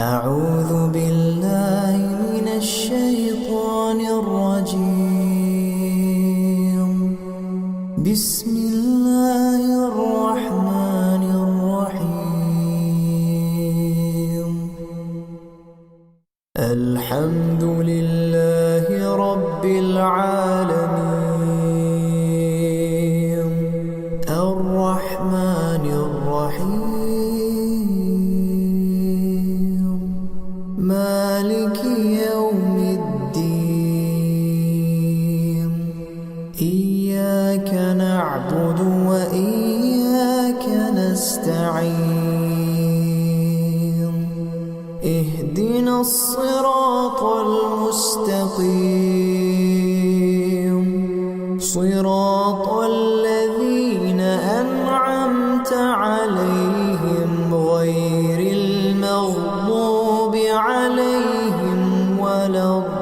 أعوذ بالله من الشيطان الرجيم. بسم الله الرحمن الرحيم. الحمد لله رب العالمين الرحمن الرحيم مالك يوم الدين. إياك نعبد وإياك نستعين. اهدنا الصراط المستقيم صراط الذين أنعمت عليهم غير المغضوب عليهم ولا الضالين.